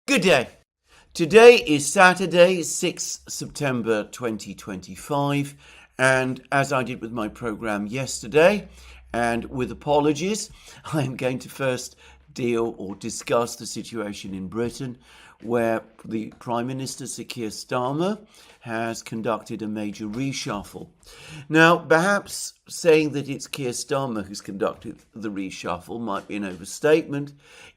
Good day. Today is Saturday, 6th September 2025, and as I did with my programme yesterday, and with apologies, I am going to first deal or discuss the situation in Britain, where the Prime Minister, Sir Keir Starmer, has conducted a major reshuffle. Now, perhaps saying that it's Keir Starmer who's conducted the reshuffle might be an overstatement.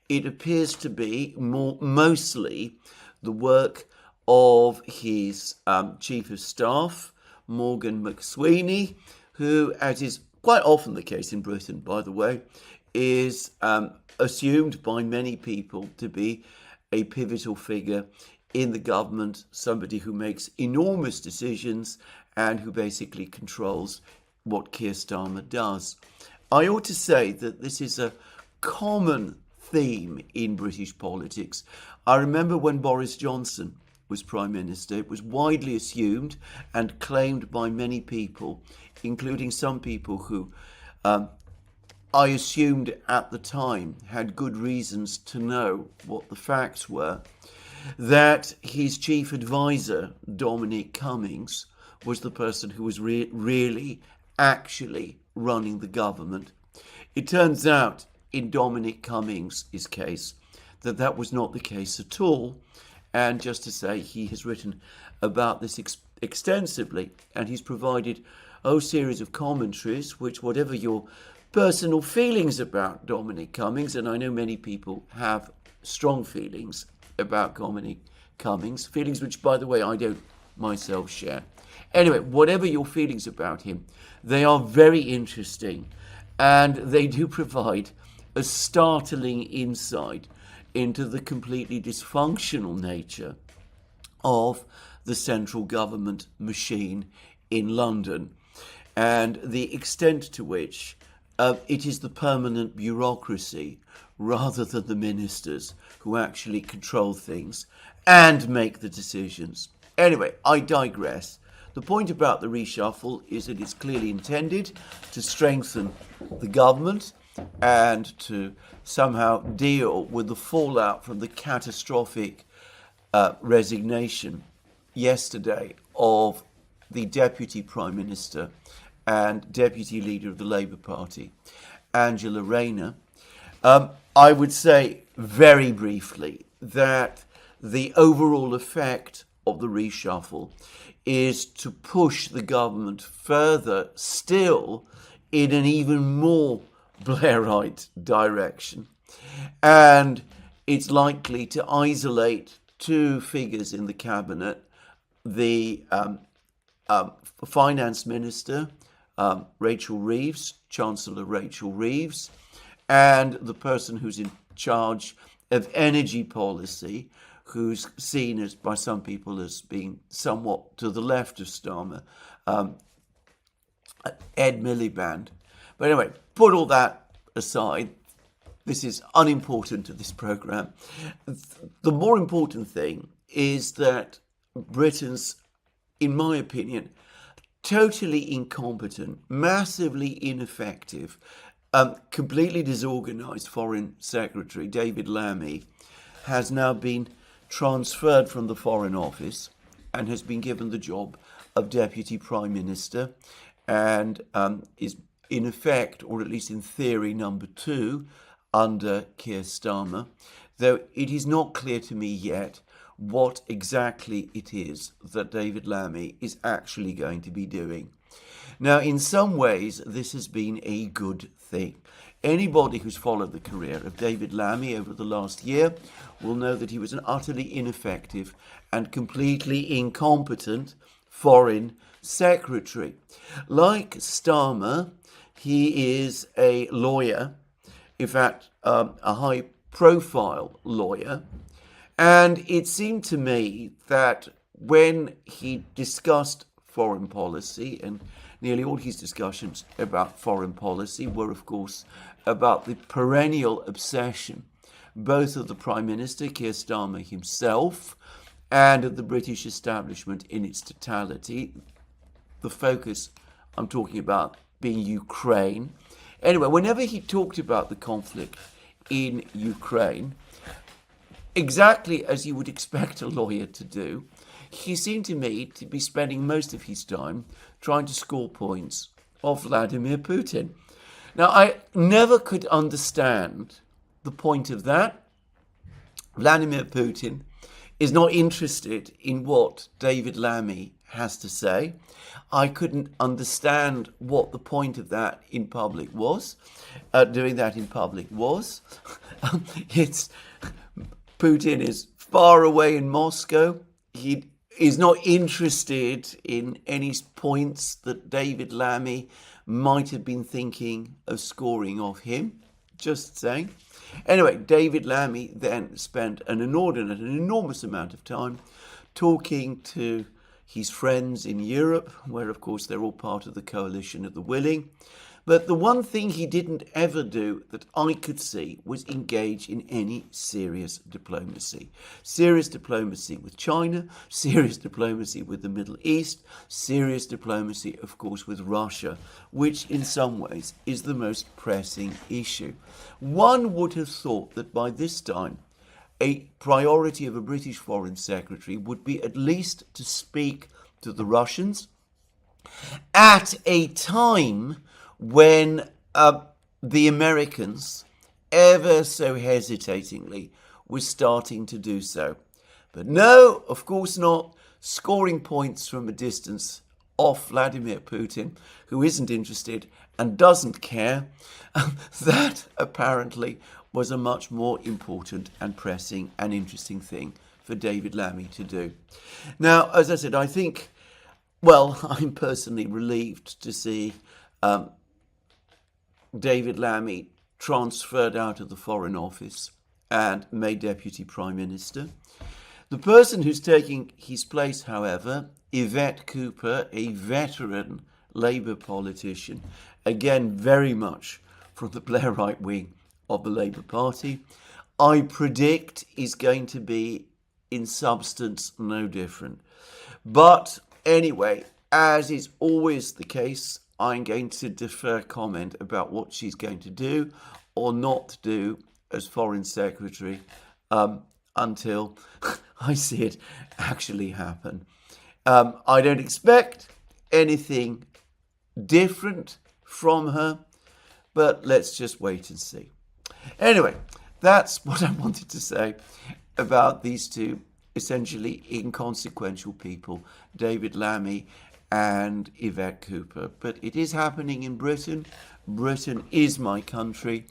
It appears to be mostly the work of his Chief of Staff, Morgan McSweeney, who, as is quite often the case in Britain, by the way, is assumed by many people to be a pivotal figure in the government, somebody who makes enormous decisions and who basically controls what Keir Starmer does. I ought to say that this is a common theme in British politics. I remember when Boris Johnson was Prime Minister, it was widely assumed and claimed by many people, including some people who I assumed at the time had good reasons to know what the facts were, that his chief advisor, Dominic Cummings, was the person who was really actually running the government. It turns out in Dominic Cummings' case that was not the case at all. And just to say, he has written about this extensively, and he's provided a series of commentaries which, whatever your personal feelings about Dominic Cummings, and I know many people have strong feelings about Dominic Cummings, feelings which, by the way, I don't myself share. Anyway, whatever your feelings about him, they are very interesting, and they do provide a startling insight into the completely dysfunctional nature of the central government machine in London, and the extent to which it is the permanent bureaucracy rather than the ministers who actually control things and make the decisions. Anyway, I digress. The point about the reshuffle is that it's clearly intended to strengthen the government and to somehow deal with the fallout from the catastrophic resignation yesterday of the Deputy Prime Minister and Deputy Leader of the Labour Party, Angela Rayner. I would say very briefly that the overall effect of the reshuffle is to push the government further still in an even more Blairite direction, and it's likely to isolate two figures in the cabinet, the finance minister, Rachel Reeves, Chancellor Rachel Reeves, and the person who's in charge of energy policy, who's seen as by some people as being somewhat to the left of Starmer, Ed Miliband. But anyway, put all that aside. This is unimportant to this programme. The more important thing is that Britain's, in my opinion, totally incompetent, massively ineffective, completely disorganised Foreign Secretary, David Lammy, has now been transferred from the Foreign Office and has been given the job of Deputy Prime Minister, and is in effect, or at least in theory, number two under Keir Starmer, though it is not clear to me yet what exactly it is that David Lammy is actually going to be doing. Now, in some ways, this has been a good thing. Anybody who's followed the career of David Lammy over the last year will know that he was an utterly ineffective and completely incompetent Foreign Secretary. Like Starmer, he is a lawyer, in fact, a high-profile lawyer, and it seemed to me that when he discussed foreign policy, and nearly all his discussions about foreign policy were, of course, about the perennial obsession both of the Prime Minister, Keir Starmer himself, and of the British establishment in its totality. The focus I'm talking about being Ukraine. Anyway, whenever he talked about the conflict in Ukraine, exactly as you would expect a lawyer to do, he seemed to me to be spending most of his time trying to score points off Vladimir Putin. Now, I never could understand the point of that. Vladimir Putin is not interested in what David Lammy has to say. I couldn't understand what the point of that in public was, doing that in public was. It's Putin is far away in Moscow. He is not interested in any points that David Lammy might have been thinking of scoring off him. Just saying. Anyway, David Lammy then spent an enormous amount of time talking to his friends in Europe, where of course they're all part of the coalition of the willing. But the one thing he didn't ever do that I could see was engage in any serious diplomacy. Serious diplomacy with China, serious diplomacy with the Middle East, serious diplomacy, of course, with Russia, which in some ways is the most pressing issue. One would have thought that by this time, a priority of a British Foreign Secretary would be at least to speak to the Russians at a time when the Americans, ever so hesitatingly, were starting to do so. But no, of course not, scoring points from a distance off Vladimir Putin, who isn't interested and doesn't care. That apparently was a much more important and pressing and interesting thing for David Lammy to do. Now, as I said, I think, well, I'm personally relieved to see David Lammy transferred out of the Foreign Office and made Deputy Prime Minister. The person who's taking his place, however, Yvette Cooper, a veteran Labour politician, again very much from the Blairite wing of the Labour Party, I predict is going to be in substance no different. But anyway, as is always the case, I'm going to defer comment about what she's going to do or not do as Foreign Secretary until I see it actually happen. I don't expect anything different from her, but let's just wait and see. Anyway, that's what I wanted to say about these two essentially inconsequential people, David Lammy and Yvette Cooper. But it is happening in Britain. Britain is my country,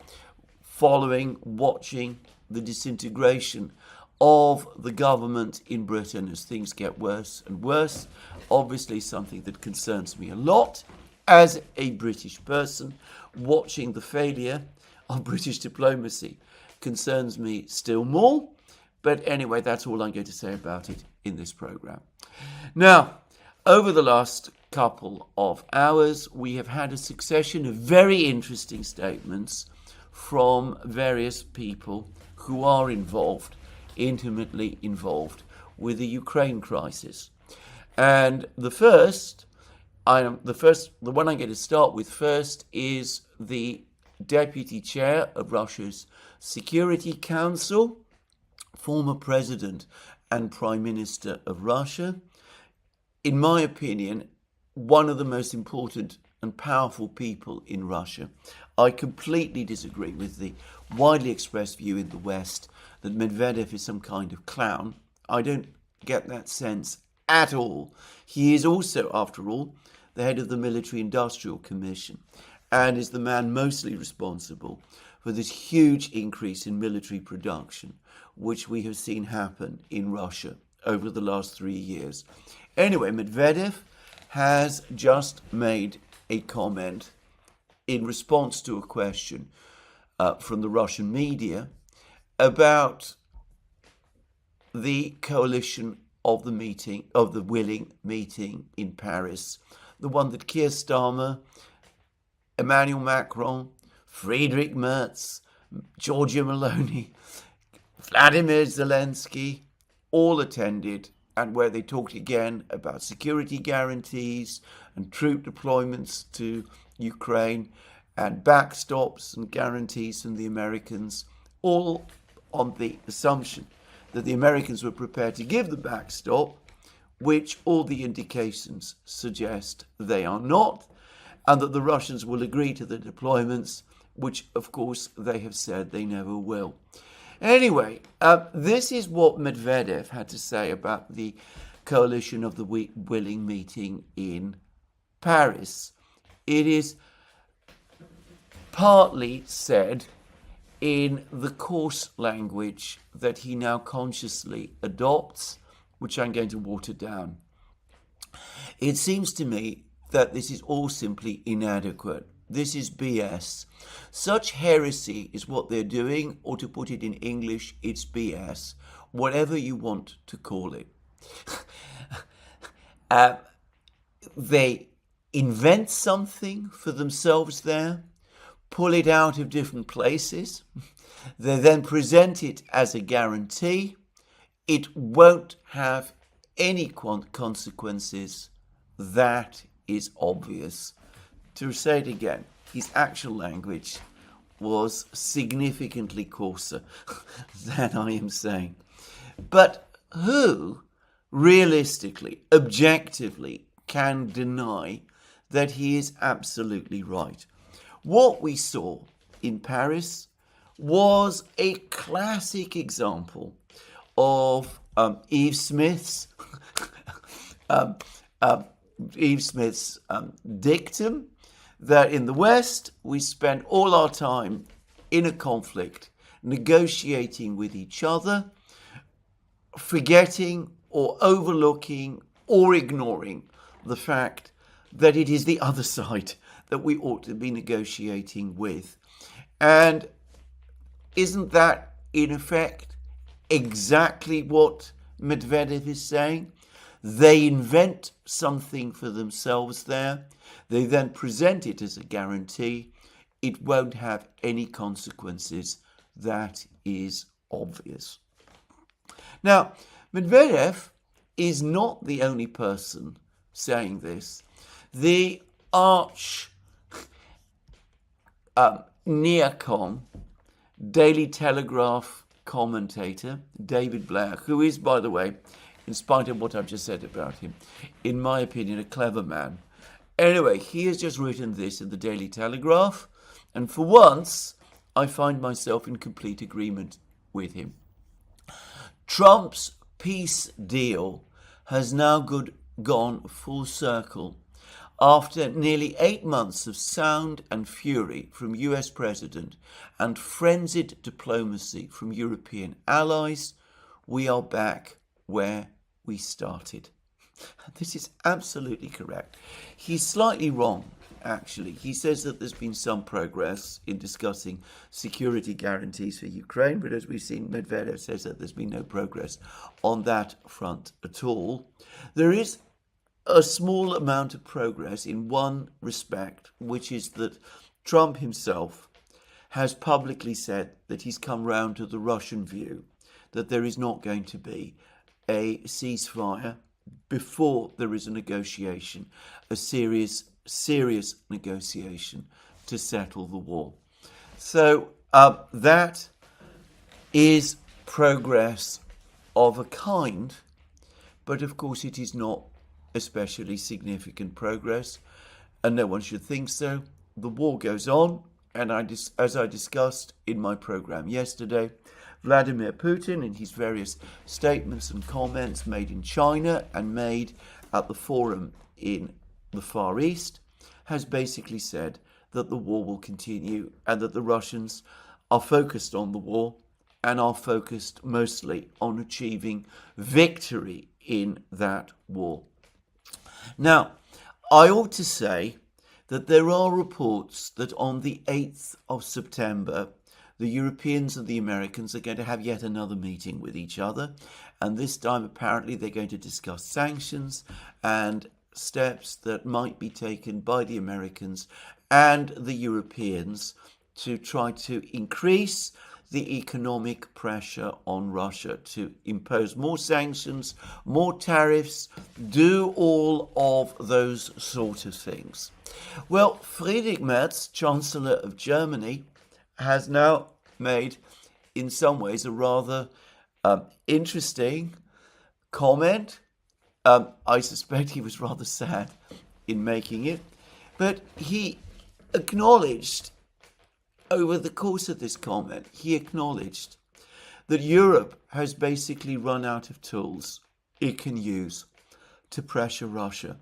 watching the disintegration of the government in Britain as things get worse and worse. Obviously something that concerns me a lot as a British person. Watching the failure of British diplomacy concerns me still more. But anyway, that's all I'm going to say about it in this program. Now, over the last couple of hours, we have had a succession of very interesting statements from various people who are intimately involved with the Ukraine crisis. And the one I'm going to start with first is the Deputy Chair of Russia's Security Council, former President and Prime Minister of Russia. In my opinion, one of the most important and powerful people in Russia. I completely disagree with the widely expressed view in the West that Medvedev is some kind of clown. I don't get that sense at all. He is also, after all, the head of the Military Industrial Commission and is the man mostly responsible for this huge increase in military production, which we have seen happen in Russia over the last 3 years. Anyway, Medvedev has just made a comment in response to a question from the Russian media about the coalition of the willing meeting in Paris, the one that Keir Starmer, Emmanuel Macron, Friedrich Merz, Giorgia Meloni, Vladimir Zelensky all attended, and where they talked again about security guarantees and troop deployments to Ukraine and backstops and guarantees from the Americans, all on the assumption that the Americans were prepared to give the backstop, which all the indications suggest they are not, and that the Russians will agree to the deployments, which of course they have said they never will. Anyway, this is what Medvedev had to say about the coalition of the willing meeting in Paris. It is partly said in the coarse language that he now consciously adopts, which I'm going to water down. It seems to me that this is all simply inadequate. This is BS. Such heresy is what they're doing, or to put it in English, it's BS, whatever you want to call it. They invent something for themselves there, pull it out of different places. They then present it as a guarantee. It won't have any consequences. That is obvious. To say it again, his actual language was significantly coarser than I am saying. But who realistically, objectively, can deny that he is absolutely right? What we saw in Paris was a classic example of Eve Smith's dictum that in the West we spend all our time in a conflict negotiating with each other, forgetting or overlooking or ignoring the fact that it is the other side that we ought to be negotiating with. And isn't that, in effect, exactly what Medvedev is saying? They invent something for themselves there. They then present it as a guarantee. It won't have any consequences. That is obvious. Now, Medvedev is not the only person saying this. The arch neocon Daily Telegraph commentator, David Blair, who is, by the way, in spite of what I've just said about him, in my opinion, a clever man. Anyway, he has just written this in the Daily Telegraph, and for once, I find myself in complete agreement with him. Trump's peace deal has now gone full circle after nearly 8 months of sound and fury from US President and frenzied diplomacy from European allies. We are back where we started. This is absolutely correct. He's slightly wrong, actually. He says that there's been some progress in discussing security guarantees for Ukraine, but as we've seen, Medvedev says that there's been no progress on that front at all. There is a small amount of progress in one respect, which is that Trump himself has publicly said that he's come round to the Russian view that there is not going to be a ceasefire before there is a negotiation, a serious negotiation to settle the war. So that is progress of a kind, but of course it is not especially significant progress, and no one should think so. The war goes on, and as I discussed in my program yesterday, Vladimir Putin, in his various statements and comments made in China and made at the forum in the Far East, has basically said that the war will continue and that the Russians are focused on the war and are focused mostly on achieving victory in that war. Now, I ought to say that there are reports that on the 8th of September, the Europeans and the Americans are going to have yet another meeting with each other. And this time, apparently, they're going to discuss sanctions and steps that might be taken by the Americans and the Europeans to try to increase the economic pressure on Russia, to impose more sanctions, more tariffs, do all of those sort of things. Well, Friedrich Merz, Chancellor of Germany, has now made, in some ways, a rather Interesting comment. I suspect he was rather sad in making it, but he acknowledged, over the course of this comment, he acknowledged that Europe has basically run out of tools it can use to pressure Russia.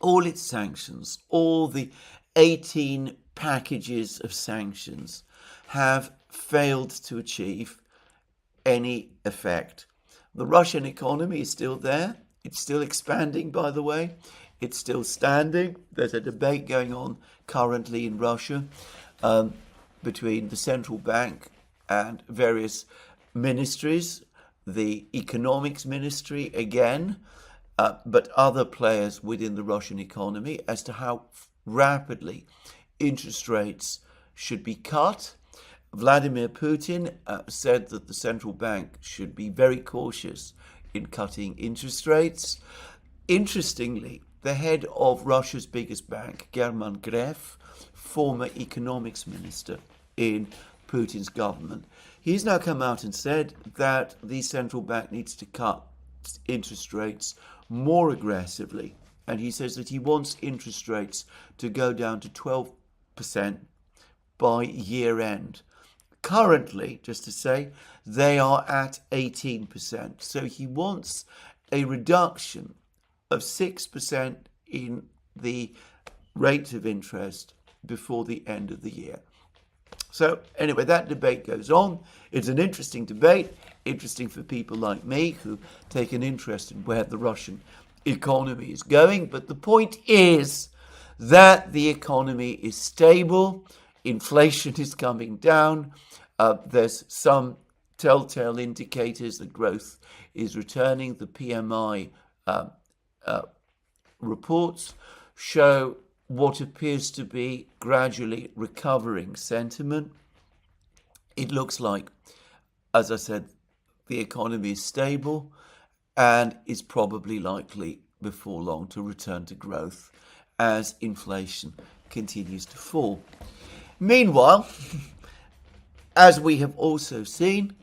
All its sanctions, all the 18 packages of sanctions have failed to achieve any effect. The Russian economy is still there. It's still expanding, by the way. It's still standing. There's a debate going on currently in Russia between the central bank and various ministries, the economics ministry again, but other players within the Russian economy, as to how rapidly interest rates should be cut. Vladimir Putin said that the central bank should be very cautious in cutting interest rates. Interestingly, the head of Russia's biggest bank, German Gref, former economics minister in Putin's government, he's now come out and said that the central bank needs to cut interest rates more aggressively. And he says that he wants interest rates to go down to 12% by year end. Currently, just to say, they are at 18%. So he wants a reduction of 6% in the rate of interest before the end of the year. So anyway, that debate goes on. It's an interesting debate, interesting for people like me who take an interest in where the Russian economy is going. But the point is that the economy is stable, inflation is coming down, there's some telltale indicators that growth is returning. The PMI reports show what appears to be gradually recovering sentiment. It looks like, as I said, the economy is stable and is probably likely before long to return to growth as inflation continues to fall. Meanwhile, as we have also seen,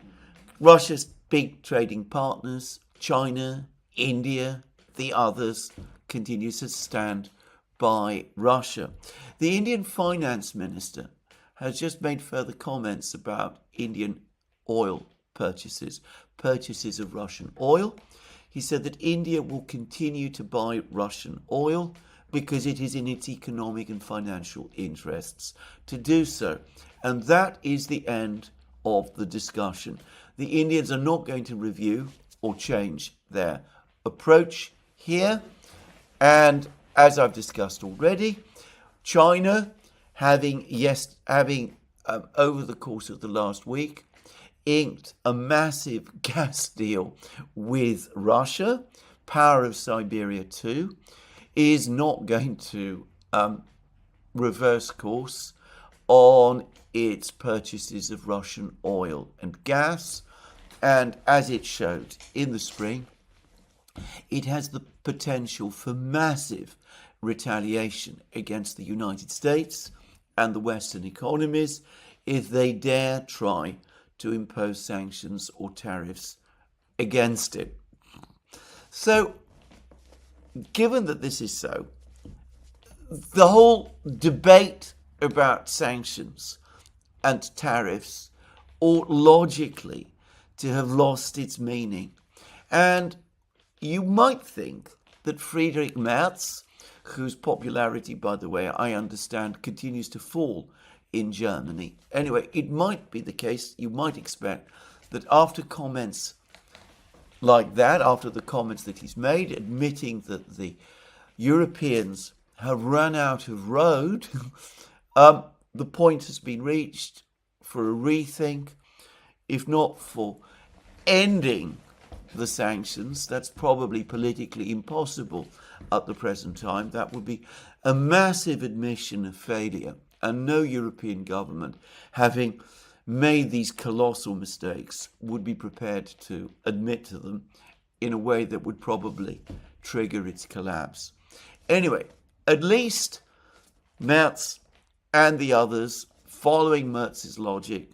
Russia's big trading partners, China, India, the others, continues to stand by Russia. The Indian finance minister has just made further comments about Indian oil purchases of Russian oil. He said that India will continue to buy Russian oil because it is in its economic and financial interests to do so. And that is the end of the discussion. The Indians are not going to review or change their approach here. And as I've discussed already, China having over the course of the last week inked a massive gas deal with Russia, Power of Siberia 2, is not going to reverse course on its purchases of Russian oil and gas. And as it showed in the spring, it has the potential for massive retaliation against the United States and the Western economies if they dare try to impose sanctions or tariffs against it. So, given that this is so, the whole debate about sanctions and tariffs ought logically to have lost its meaning. And you might think that Friedrich Merz, whose popularity, by the way, I understand, continues to fall in Germany. Anyway, it might be the case, you might expect, that after comments like that, after the comments that he's made, admitting that the Europeans have run out of road, the point has been reached for a rethink, if not for ending the sanctions. That's probably politically impossible at the present time. That would be a massive admission of failure, and no European government, having made these colossal mistakes, would be prepared to admit to them in a way that would probably trigger its collapse. Anyway, at least Merz and the others, following Merz's logic,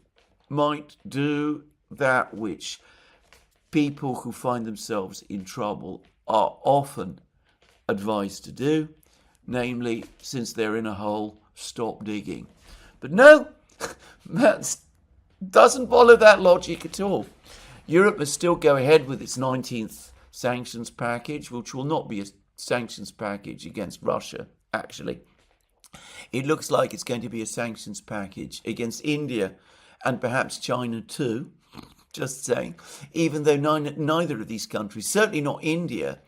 might do that which people who find themselves in trouble are often advised to do, namely, since they're in a hole, stop digging. But no, Merz doesn't follow that logic at all. Europe must still go ahead with its 19th sanctions package, which will not be a sanctions package against Russia, actually. It looks like it's going to be a sanctions package against India and perhaps China too, just saying, even though neither of these countries, certainly not India,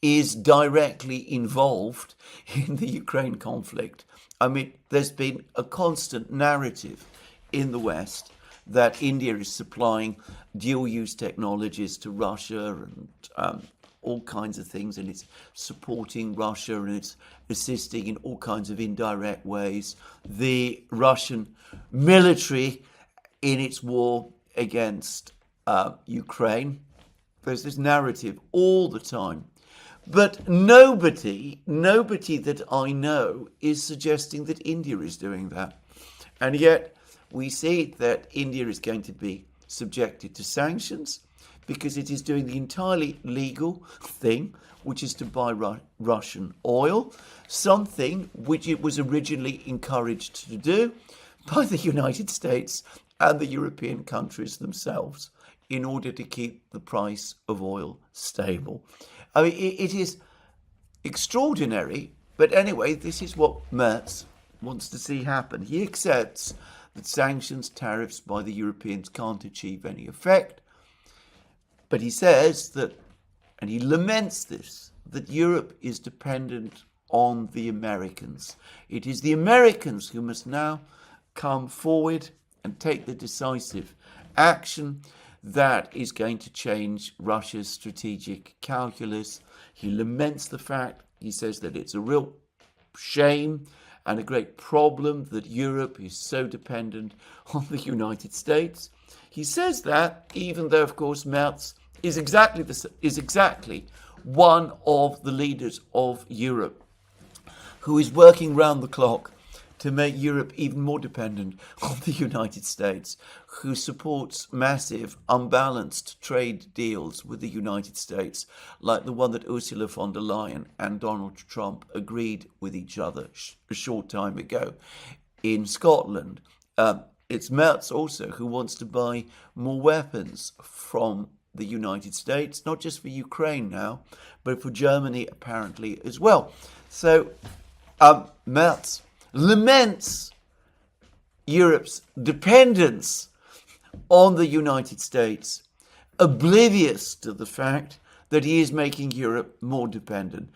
is directly involved in the Ukraine conflict. I mean, there's been a constant narrative in the West that India is supplying dual-use technologies to Russia and all kinds of things, and it's supporting Russia and it's assisting in all kinds of indirect ways the Russian military in its war against Ukraine. There's this narrative all the time. But nobody that I know is suggesting that India is doing that. And yet we see that India is going to be subjected to sanctions because it is doing the entirely legal thing, which is to buy Russian oil, something which it was originally encouraged to do by the United States and the European countries themselves in order to keep the price of oil stable. I mean, it is extraordinary, but anyway, this is what Merz wants to see happen. He accepts that sanctions, tariffs by the Europeans can't achieve any effect, but he says that, and he laments this, that Europe is dependent on the Americans. It is the Americans who must now come forward and take the decisive action that is going to change Russia's strategic calculus. He laments the fact, he says that it's a real shame and a great problem that Europe is so dependent on the United States. He says that even though, of course, Merz is exactly one of the leaders of Europe who is working round the clock to make Europe even more dependent on the United States, who supports massive, unbalanced trade deals with the United States, like the one that Ursula von der Leyen and Donald Trump agreed with each other a short time ago in Scotland. It's Merz also who wants to buy more weapons from the United States, not just for Ukraine now, but for Germany apparently as well. So Merz laments Europe's dependence on the United States, oblivious to the fact that he is making Europe more dependent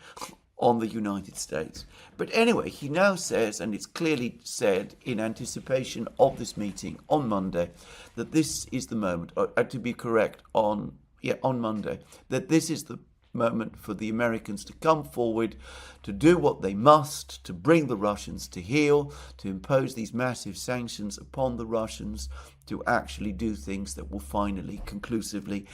on the United States. But anyway, he now says, and it's clearly said in anticipation of this meeting on Monday, that this is the moment, to be correct, on Monday, that this is the moment for the Americans to come forward, to do what they must, to bring the Russians to heel, to impose these massive sanctions upon the Russians, to actually do things that will finally, conclusively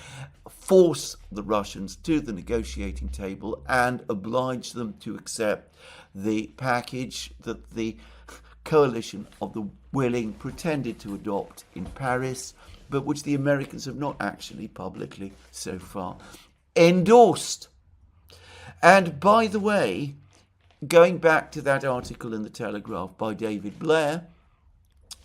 force the Russians to the negotiating table and oblige them to accept the package that the coalition of the willing pretended to adopt in Paris, but which the Americans have not actually publicly so far endorsed. And by the way, going back to that article in the Telegraph by David Blair,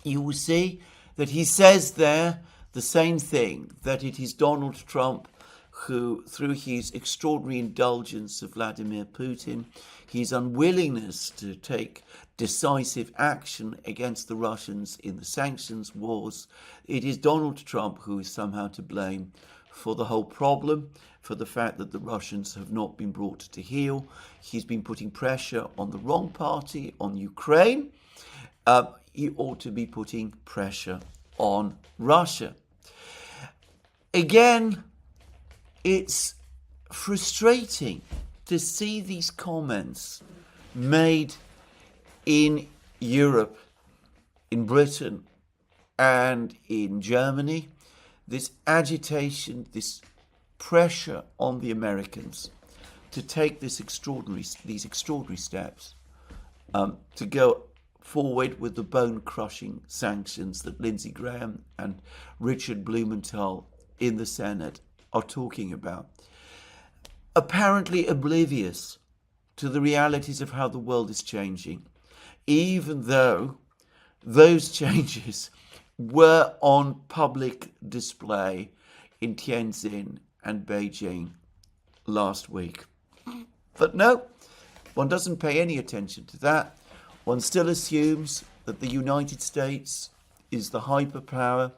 you will see that he says there the same thing, that it is Donald Trump who, through his extraordinary indulgence of Vladimir Putin, his unwillingness to take decisive action against the Russians in the sanctions wars, it is Donald Trump who is somehow to blame for the whole problem, for the fact that the Russians have not been brought to heel. He's been putting pressure on the wrong party, on Ukraine. He ought to be putting pressure on Russia. Again, it's frustrating to see these comments made in Europe, in Britain, and in Germany. This agitation, this pressure on the Americans to take these extraordinary steps, to go forward with the bone-crushing sanctions that Lindsey Graham and Richard Blumenthal in the Senate are talking about, apparently oblivious to the realities of how the world is changing, even though those changes were on public display in Tianjin and Beijing last week. But no, one doesn't pay any attention to that. One still assumes that the United States is the hyperpower,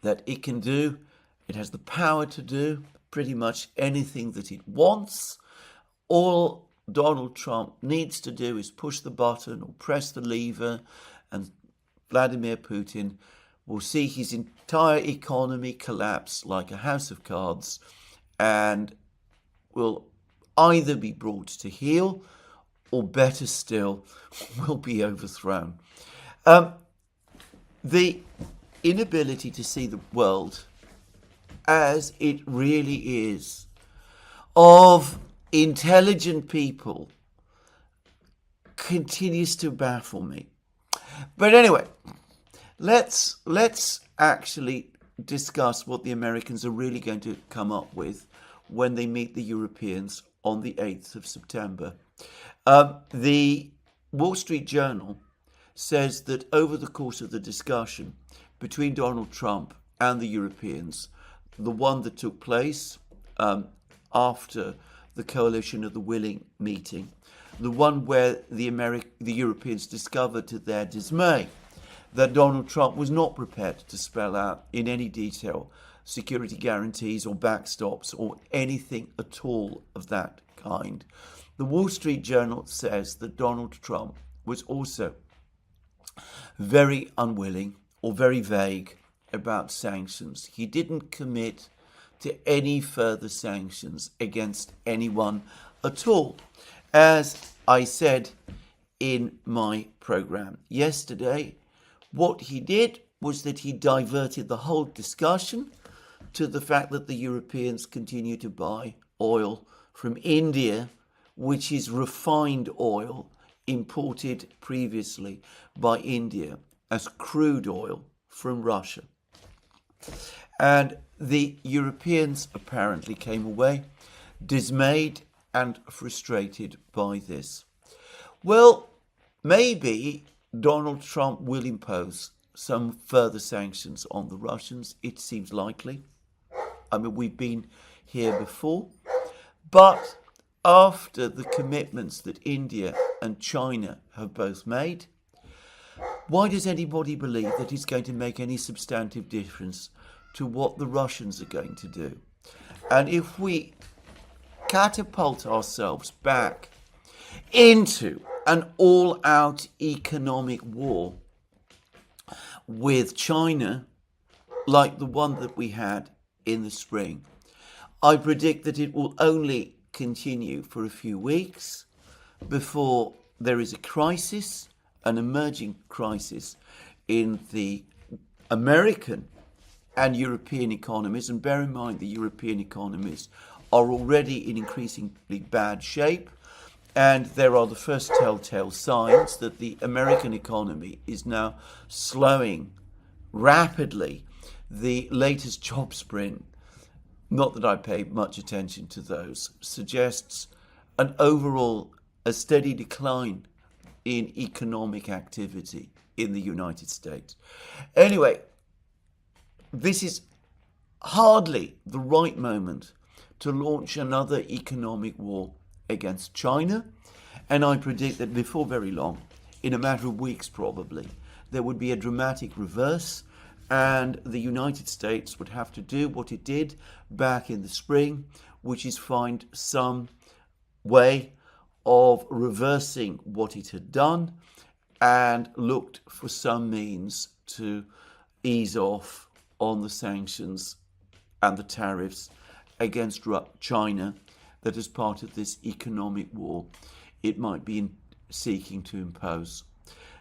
that it can do, it has the power to do pretty much anything that it wants. All Donald Trump needs to do is push the button or press the lever, and Vladimir Putin will see his entire economy collapse like a house of cards and will either be brought to heel or, better still, will be overthrown. The inability to see the world as it really is of intelligent people continues to baffle me. But anyway, let's actually discuss what the Americans are really going to come up with when they meet the Europeans on the 8th of September. The Wall Street Journal says that over the course of the discussion between Donald Trump and the Europeans, the one that took place after the Coalition of the Willing meeting, the one where the Europeans discovered to their dismay that Donald Trump was not prepared to spell out in any detail security guarantees or backstops or anything at all of that kind. The Wall Street Journal says that Donald Trump was also very unwilling or very vague about sanctions. He didn't commit to any further sanctions against anyone at all. As I said in my program yesterday, what he did was that he diverted the whole discussion to the fact that the Europeans continue to buy oil from India, which is refined oil imported previously by India as crude oil from Russia. And the Europeans apparently came away dismayed and frustrated by this. Well, maybe Donald Trump will impose some further sanctions on the Russians. It seems likely. I mean, we've been here before. But after the commitments that India and China have both made, why does anybody believe that it's going to make any substantive difference to what the Russians are going to do? And if we catapult ourselves back into an all-out economic war with China, like the one that we had in the spring, I predict that it will only continue for a few weeks before there is a crisis, an emerging crisis in the American and European economies. And bear in mind, the European economies are already in increasingly bad shape. And there are the first telltale signs that the American economy is now slowing rapidly. The latest job sprint, not that I pay much attention to those, suggests an overall, a steady decline in economic activity in the United States. Anyway, this is hardly the right moment to launch another economic war against China, and I predict that before very long, in a matter of weeks probably, there would be a dramatic reverse, and the United States would have to do what it did back in the spring, which is find some way of reversing what it had done and looked for some means to ease off on the sanctions and the tariffs against China that as part of this economic war it might be seeking to impose.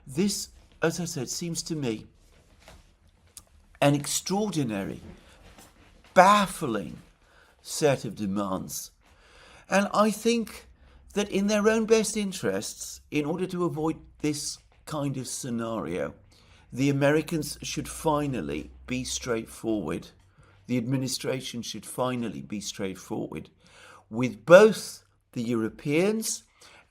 This, as I said, seems to me an extraordinary, baffling set of demands. And I think that in their own best interests, in order to avoid this kind of scenario, the Americans should finally be straightforward the administration should finally be straightforward with both the Europeans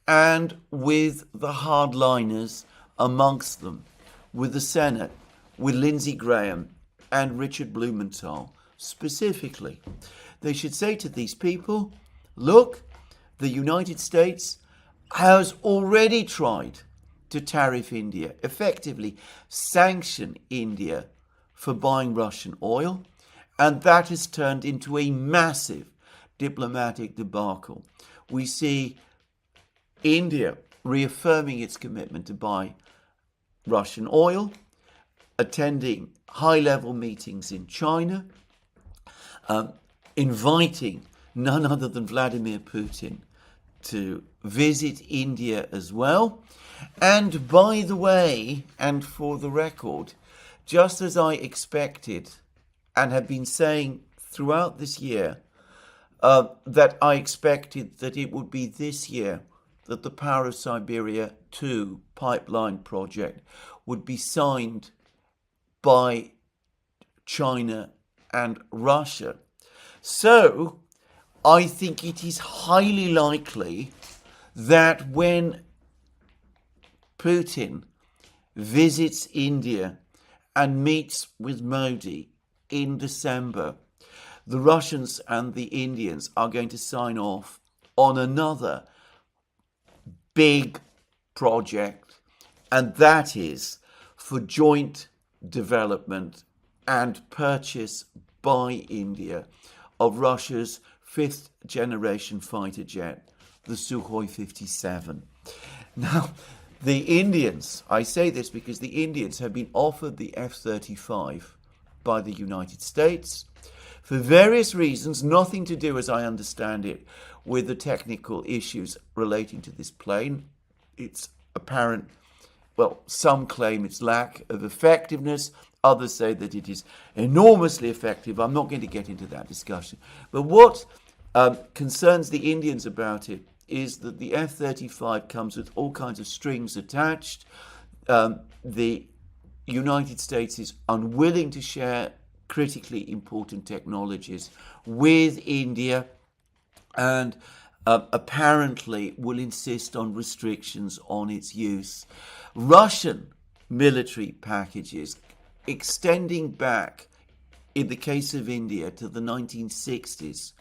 and with the hardliners amongst them, with the Senate, with Lindsey Graham and Richard Blumenthal specifically. They should say to these people, look, the United States has already tried to tariff India, effectively sanction India for buying Russian oil, and that has turned into a massive diplomatic debacle. We see India reaffirming its commitment to buy Russian oil, attending high-level meetings in China, inviting none other than Vladimir Putin to visit India as well. And by the way, and for the record, just as I expected and have been saying throughout this year, that I expected that it would be this year that the Power of Siberia 2 pipeline project would be signed by China and Russia. So I think it is highly likely that when Putin visits India and meets with Modi in December, the Russians and the Indians are going to sign off on another big project, and that is for joint development and purchase by India of Russia's fifth generation fighter jet, the Sukhoi 57. Now, the Indians, I say this because the Indians have been offered the F-35 by the United States for various reasons, nothing to do, as I understand it, with the technical issues relating to this plane. It's apparent, well, some claim its lack of effectiveness. Others say that it is enormously effective. I'm not going to get into that discussion. But what concerns the Indians about it is that the F-35 comes with all kinds of strings attached. The United States is unwilling to share critically important technologies with India, and apparently will insist on restrictions on its use. Russian military packages extending back, in the case of India, to the 1960s,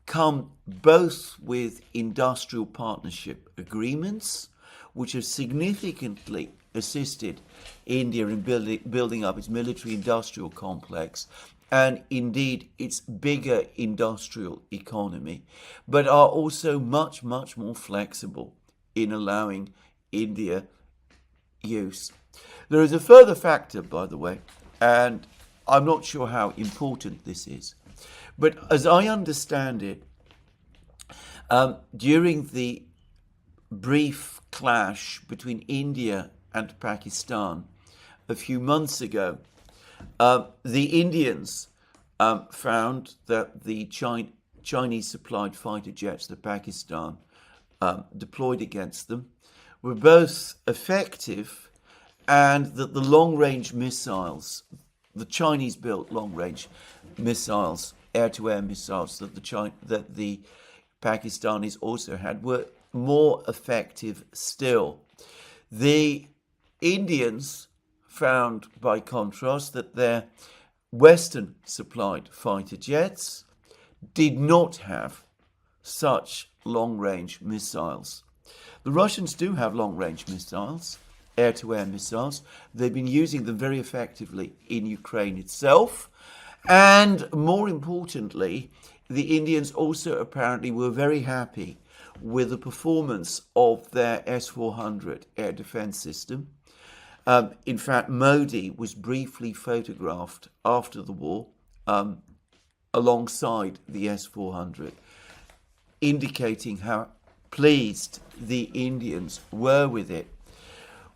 come both with industrial partnership agreements, which have significantly assisted India in building up its military-industrial complex and indeed its bigger industrial economy, but are also much, much more flexible in allowing India use. There is a further factor, by the way, and I'm not sure how important this is, but as I understand it, during the brief clash between India and Pakistan a few months ago, the Indians found that the Chinese-supplied fighter jets that Pakistan deployed against them were both effective, and that the long-range missiles, the Chinese-built long-range missiles, air-to-air missiles that the Pakistanis also had, were more effective still. The Indians found, by contrast, that their Western-supplied fighter jets did not have such long-range missiles. The Russians do have long-range missiles, air-to-air missiles. They've been using them very effectively in Ukraine itself. And more importantly, the Indians also apparently were very happy with the performance of their S-400 air defense system. In fact, Modi was briefly photographed after the war alongside the S-400, indicating how pleased the Indians were with it.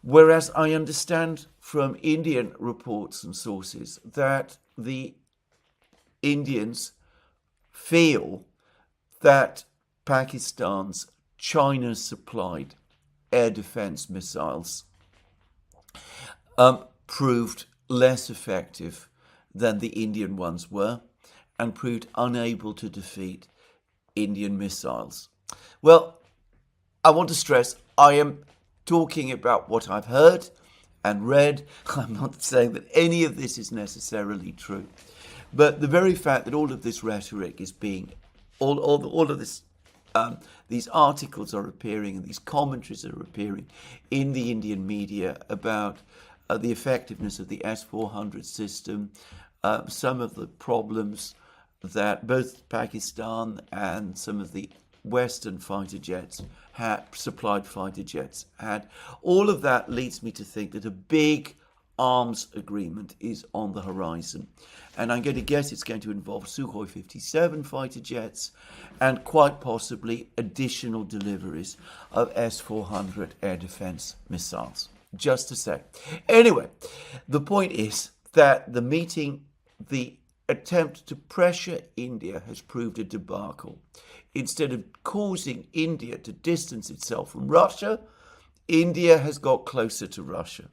Whereas I understand from Indian reports and sources that the Indians feel that Pakistan's China-supplied air defense missiles proved less effective than the Indian ones were, and proved unable to defeat Indian missiles. Well, I want to stress I am talking about what I've heard and read. I'm not saying that any of this is necessarily true. But the very fact that all of this rhetoric is being, all of this, these articles are appearing and these commentaries are appearing in the Indian media about the effectiveness of the S-400 system, some of the problems that both Pakistan and some of the Western fighter jets supplied fighter jets had. All of that leads me to think that a big arms agreement is on the horizon. And I'm going to guess it's going to involve Sukhoi 57 fighter jets and quite possibly additional deliveries of S-400 air defense missiles. Just to say. Anyway, the point is that the meeting, the attempt to pressure India has proved a debacle. Instead of causing India to distance itself from Russia, India has got closer to Russia.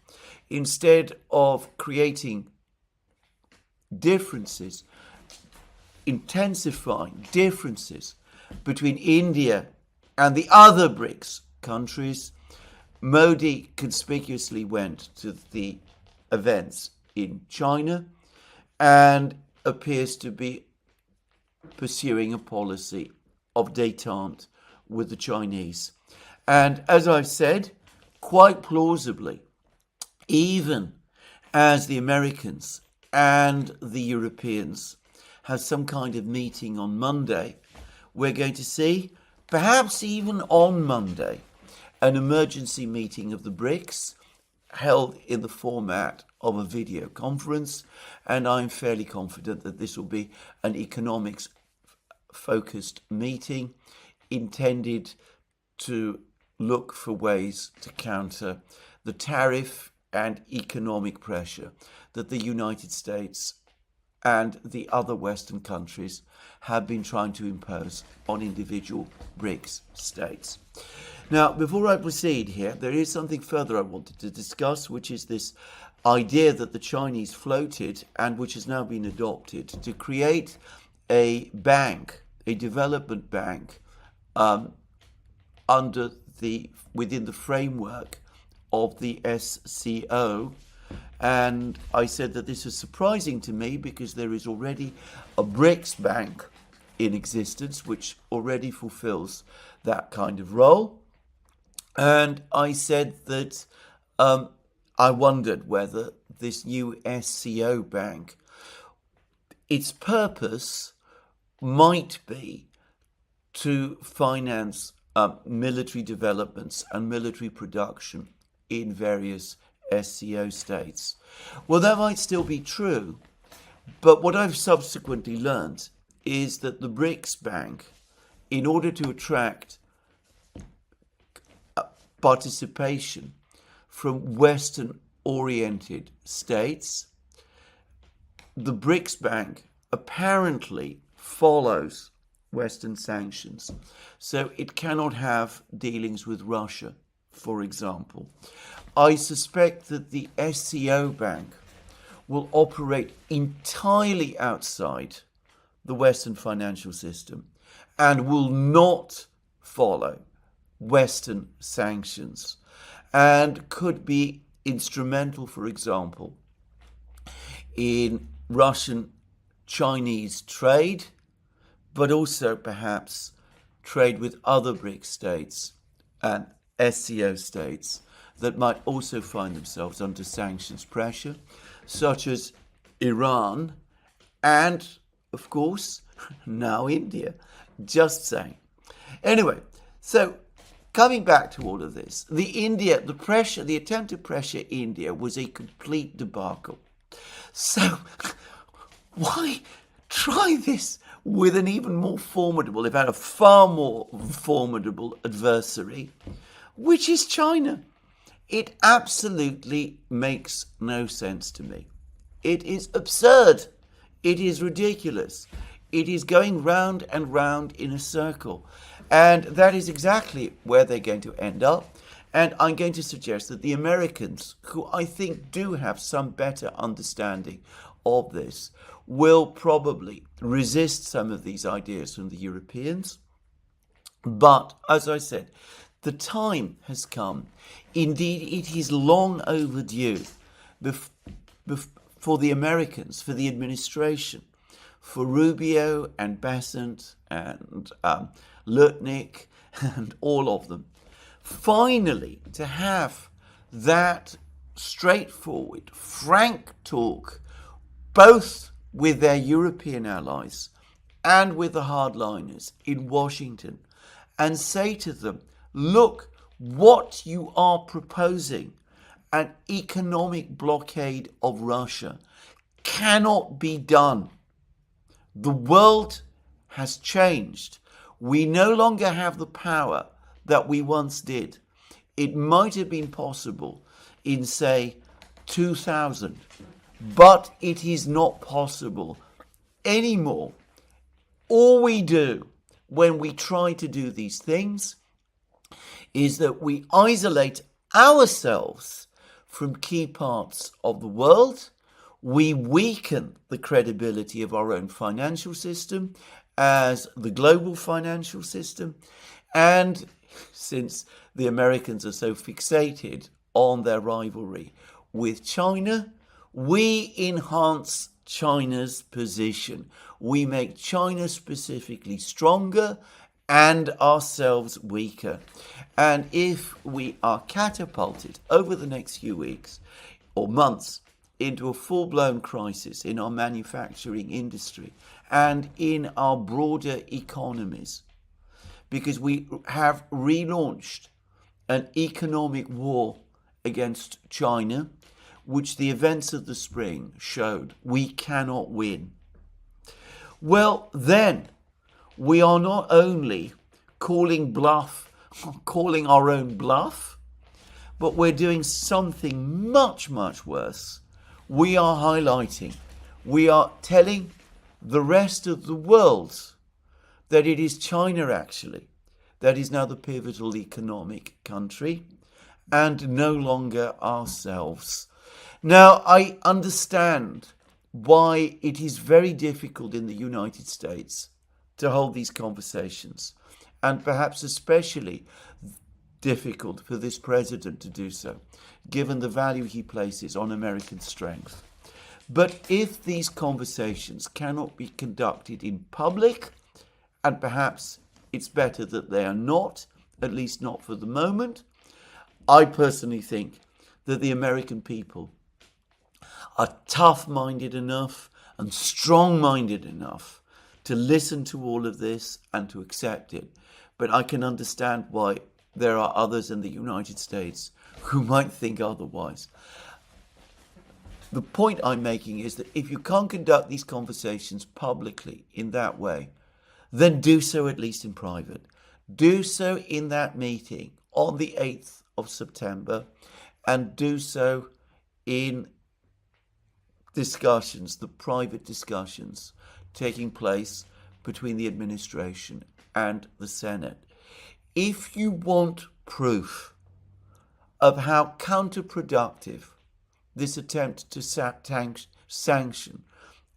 Instead of creating differences, intensifying differences between India and the other BRICS countries, Modi conspicuously went to the events in China and appears to be pursuing a policy of détente with the Chinese. And as I've said, quite plausibly, even as the Americans and the Europeans have some kind of meeting on Monday, we're going to see, perhaps even on Monday, an emergency meeting of the BRICS held in the format of a video conference, and I'm fairly confident that this will be an economics-focused meeting intended to look for ways to counter the tariff and economic pressure that the United States and the other Western countries have been trying to impose on individual BRICS states. Now, before I proceed here, there is something further I wanted to discuss, which is this idea that the Chinese floated and which has now been adopted to create a bank, a development bank, within the framework of the SCO. And I said that this is surprising to me because there is already a BRICS bank in existence which already fulfills that kind of role. And I said that I wondered whether this new SCO bank, its purpose might be to finance military developments and military production in various SCO states. Well, that might still be true, but what I've subsequently learned is that the BRICS Bank, in order to attract participation from Western-oriented states, the BRICS Bank apparently follows Western sanctions. So it cannot have dealings with Russia, for example. I suspect that the SCO Bank will operate entirely outside the Western financial system and will not follow Western sanctions and could be instrumental, for example, in Russian-Chinese trade, but also perhaps trade with other BRICS states and SCO states that might also find themselves under sanctions pressure, such as Iran and, of course, now India. Just saying. Anyway, so coming back to all of this, the attempt to pressure India was a complete debacle. So why try this with an even more formidable, if not a far more formidable adversary, which is China? It absolutely makes no sense to me. It is absurd. It is ridiculous. It is going round and round in a circle. And that is exactly where they're going to end up. And I'm going to suggest that the Americans, who I think do have some better understanding of this, will probably resist some of these ideas from the Europeans. But, as I said, the time has come. Indeed, it is long overdue for the Americans, for the administration, for Rubio and Besant and Lutnick and all of them, finally to have that straightforward, frank talk, both with their European allies and with the hardliners in Washington, and say to them, look, what you are proposing, an economic blockade of Russia, cannot be done. The world has changed. We no longer have the power that we once did. It might have been possible in, say, 2000, but it is not possible anymore. All we do when we try to do these things is that we isolate ourselves from key parts of the world. We weaken the credibility of our own financial system as the global financial system. And since the Americans are so fixated on their rivalry with China, we enhance China's position. We make China specifically stronger and ourselves weaker. And if we are catapulted over the next few weeks or months into a full-blown crisis in our manufacturing industry and in our broader economies, because we have relaunched an economic war against China, which the events of the spring showed we cannot win, well, then we are not only calling our own bluff, but we're doing something much, much worse. We are highlighting, we are telling the rest of the world that it is China actually that is now the pivotal economic country and no longer ourselves. Now, I understand why it is very difficult in the United States to hold these conversations, and perhaps especially difficult for this president to do so, given the value he places on American strength. But if these conversations cannot be conducted in public, and perhaps it's better that they are not, at least not for the moment, I personally think that the American people are tough-minded enough and strong-minded enough to listen to all of this and to accept it. But I can understand why there are others in the United States who might think otherwise. The point I'm making is that if you can't conduct these conversations publicly in that way, then do so at least in private. Do so in that meeting on the 8th of September, and do so in discussions, the private discussions taking place between the administration and the Senate. If you want proof of how counterproductive this attempt to sanction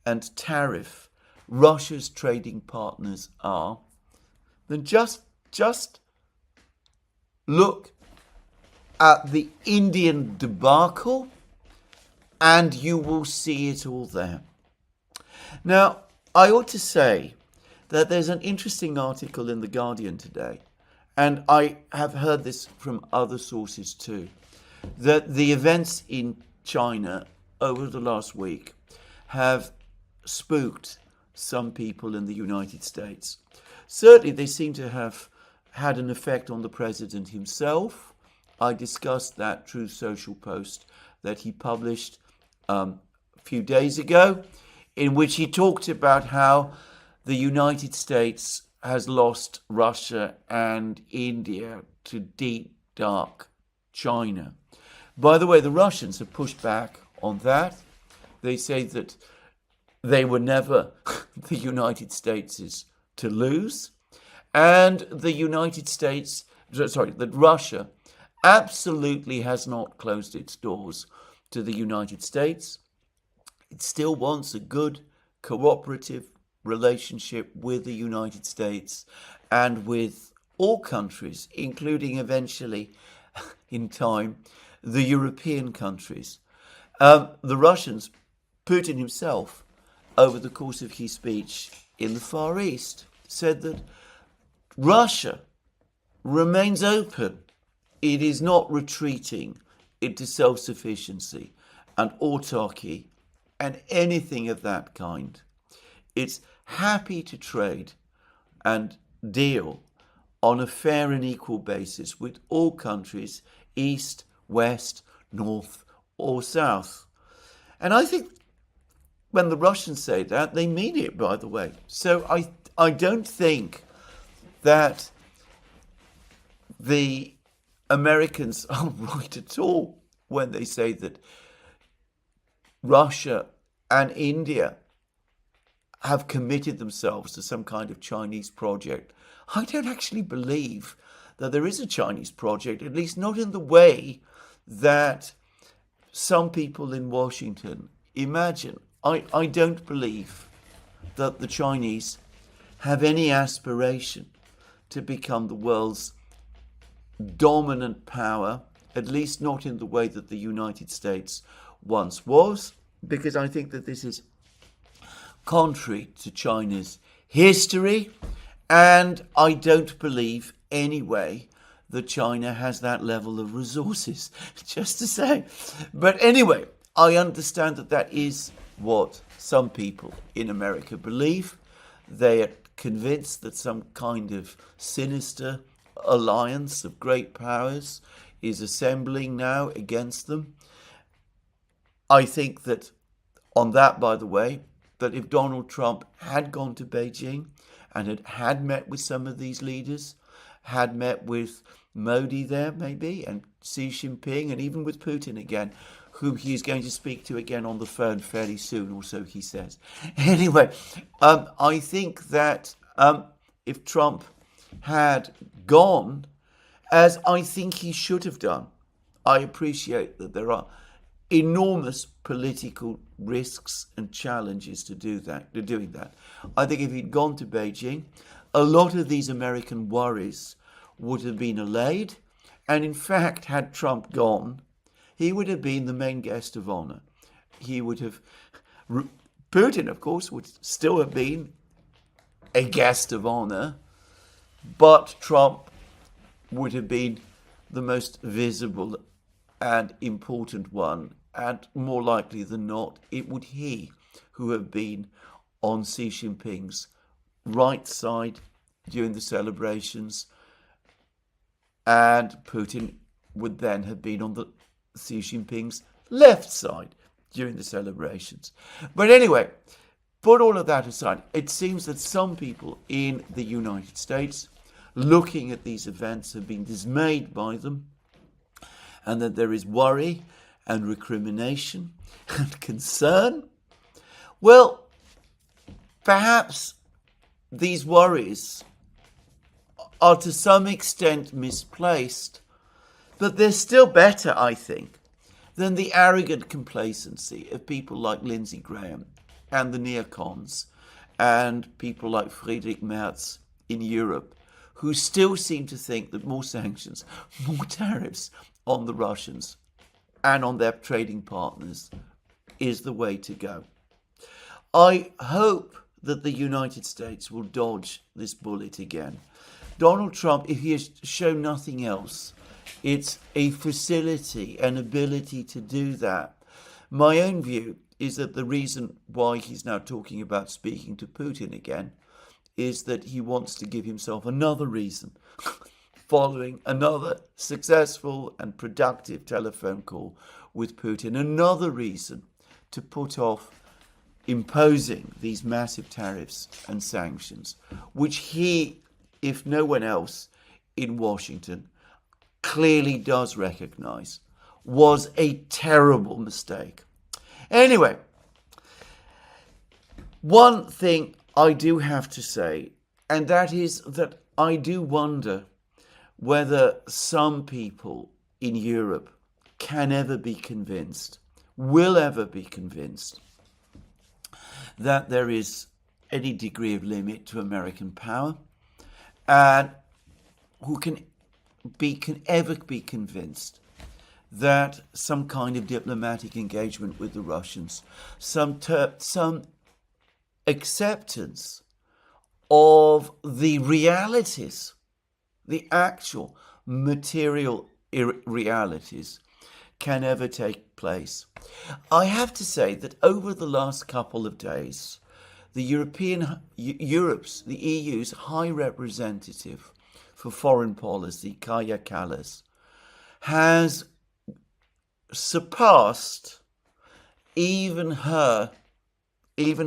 and tariff Russia's trading partners are, then just look at the Indian debacle and you will see it all there. Now, I ought to say that there's an interesting article in The Guardian today, and I have heard this from other sources too, that the events in China over the last week have spooked some people in the United States. Certainly, they seem to have had an effect on the president himself. I discussed that Truth Social post that he published a few days ago, in which he talked about how the United States has lost Russia and India to deep, dark China. By the way, the Russians have pushed back on that. They say that they were never the United States' to lose, and that Russia absolutely has not closed its doors to the United States. It still wants a good cooperative relationship with the United States and with all countries, including eventually, in time, the European countries. The Russians, Putin himself, over the course of his speech in the Far East, said that Russia remains open. It is not retreating into self-sufficiency and autarky and anything of that kind. It's happy to trade and deal on a fair and equal basis with all countries, east, west, north or south. And I think when the Russians say that, they mean it, by the way. So I don't think that the Americans are right at all when they say that Russia and India have committed themselves to some kind of Chinese project. I don't actually believe that there is a Chinese project, at least not in the way that some people in Washington imagine. I don't believe that the Chinese have any aspiration to become the world's dominant power, at least not in the way that the United States once was, because I think that this is contrary to China's history, and I don't believe anyway that China has that level of resources, just to say. But anyway, I understand that that is what some people in America believe. They are convinced that some kind of sinister alliance of great powers is assembling now against them. I think that on that, by the way, that if Donald Trump had gone to Beijing and had met with some of these leaders, had met with Modi there maybe, and Xi Jinping, and even with Putin again, whom he's going to speak to again on the phone fairly soon, or so he says. Anyway, I think that if Trump had gone, as I think he should have done, I appreciate that there are enormous political risks and challenges to doing that. I think if he'd gone to Beijing, a lot of these American worries would have been allayed. And in fact, had Trump gone, he would have been the main guest of honor. He would have, Putin, of course, would still have been a guest of honor, but Trump would have been the most visible and important one, and more likely than not, it would he who have been on Xi Jinping's right side during the celebrations, and Putin would then have been on the Xi Jinping's left side during the celebrations. But anyway, put all of that aside, it seems that some people in the United States looking at these events have been dismayed by them, and that there is worry and recrimination and concern. Well, perhaps these worries are to some extent misplaced, but they're still better, I think, than the arrogant complacency of people like Lindsey Graham and the neocons and people like Friedrich Merz in Europe, who still seem to think that more sanctions, more tariffs on the Russians and on their trading partners is the way to go. I hope that the United States will dodge this bullet again. Donald Trump, if he has shown nothing else, it's a facility, an ability to do that. My own view is that the reason why he's now talking about speaking to Putin again is that he wants to give himself another reason, following another successful and productive telephone call with Putin, another reason to put off imposing these massive tariffs and sanctions, which he, if no one else in Washington, clearly does recognize was a terrible mistake. Anyway, one thing I do have to say, and that is that I do wonder whether some people in Europe can ever be convinced, will ever be convinced, that there is any degree of limit to American power, and who can ever be convinced that some kind of diplomatic engagement with the Russians, some acceptance of the realities, the actual material realities, can ever take place. I have to say that over the last couple of days, the EU's High Representative for Foreign Policy, Kallas, has surpassed even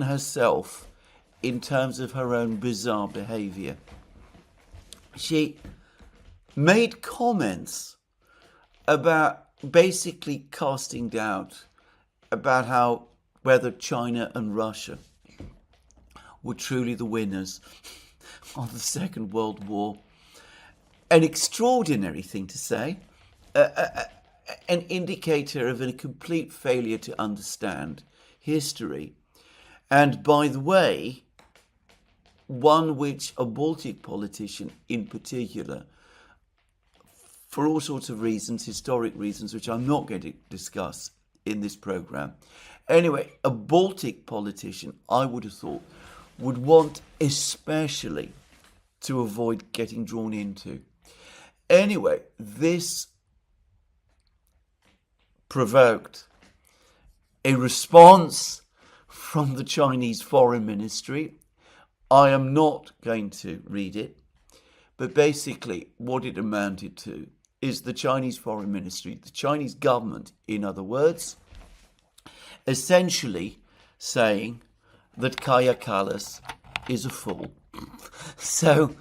herself in terms of her own bizarre behavior. She made comments about basically casting doubt about whether China and Russia were truly the winners of the Second World War. An extraordinary thing to say, an indicator of a complete failure to understand history, and by the way, one which a Baltic politician in particular, for all sorts of reasons, historic reasons, which I'm not going to discuss in this program. Anyway, a Baltic politician, I would have thought, would want especially to avoid getting drawn into. Anyway, this provoked a response from the Chinese Foreign Ministry. I am not going to read it, but basically what it amounted to is the Chinese Foreign Ministry, the Chinese government, in other words, essentially saying that Kallas is a fool. So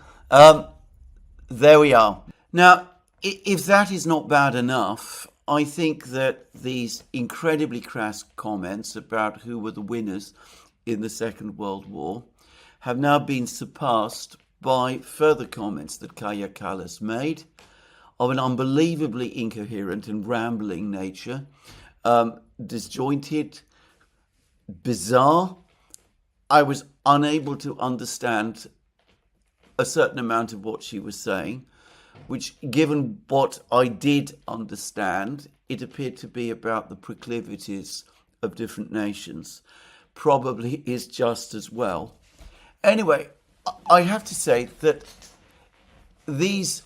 there we are. Now, if that is not bad enough, I think that these incredibly crass comments about who were the winners in the Second World War have now been surpassed by further comments that Kallas made of an unbelievably incoherent and rambling nature, disjointed, bizarre. I was unable to understand a certain amount of what she was saying, which, given what I did understand, it appeared to be about the proclivities of different nations, probably is just as well. Anyway, I have to say that these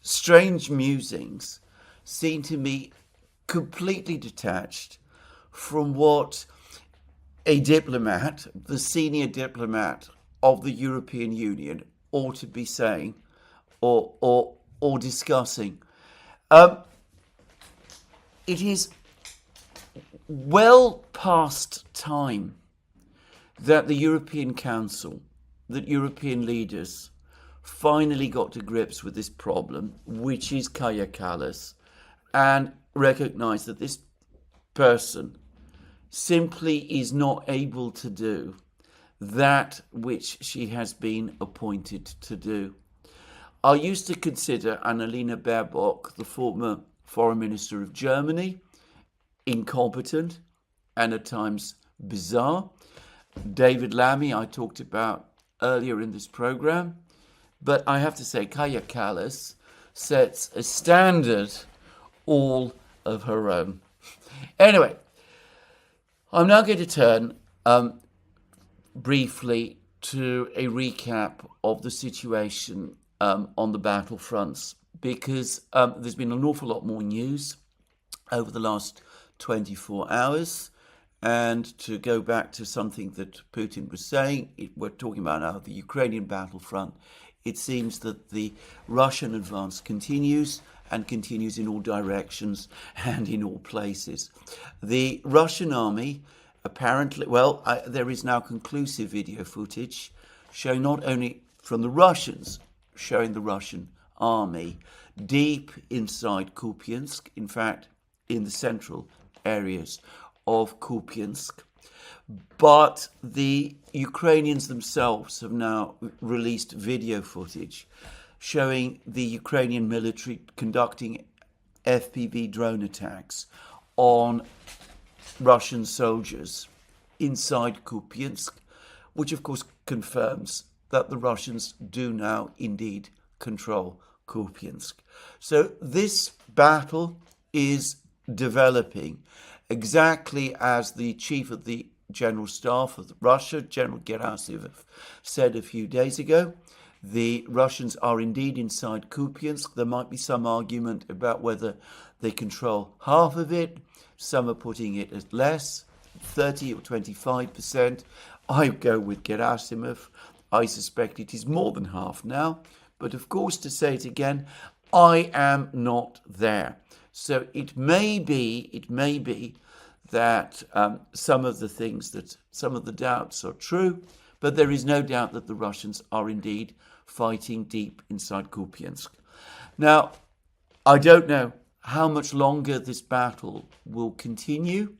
strange musings seem to me completely detached from what a diplomat, the senior diplomat of the European Union, ought to be saying or discussing. It is well past time that the European Council, that European leaders finally got to grips with this problem, which is Kallas, and recognize that this person simply is not able to do that which she has been appointed to do. I used to consider Annalena Baerbock, the former foreign minister of Germany, incompetent and at times bizarre. David Lammy, I talked about earlier in this program. But I have to say, Kallas sets a standard all of her own. Anyway, I'm now going to turn briefly to a recap of the situation on the battlefronts, because there's been an awful lot more news over the last 24 hours. And to go back to something that Putin was saying, we're talking about now the Ukrainian battlefront. It seems that the Russian advance continues and continues in all directions and in all places. The Russian army apparently, there is now conclusive video footage showing not only from the Russians, showing the Russian army deep inside Kupiansk, in fact, in the central areas of Kupiansk. But the Ukrainians themselves have now released video footage showing the Ukrainian military conducting FPV drone attacks on Russian soldiers inside Kupiansk, which of course confirms that the Russians do now indeed control Kupiansk. So this battle is developing exactly as the chief of the General Staff of Russia, General Gerasimov, said a few days ago. The Russians are indeed inside Kupiansk. There might be some argument about whether they control half of it. Some are putting it at less, 30 or 25%. I go with Gerasimov. I suspect it is more than half now. But of course, to say it again, I am not there. So it may be that some of the doubts are true, but there is no doubt that the Russians are indeed fighting deep inside Kupiansk. Now, I don't know how much longer this battle will continue.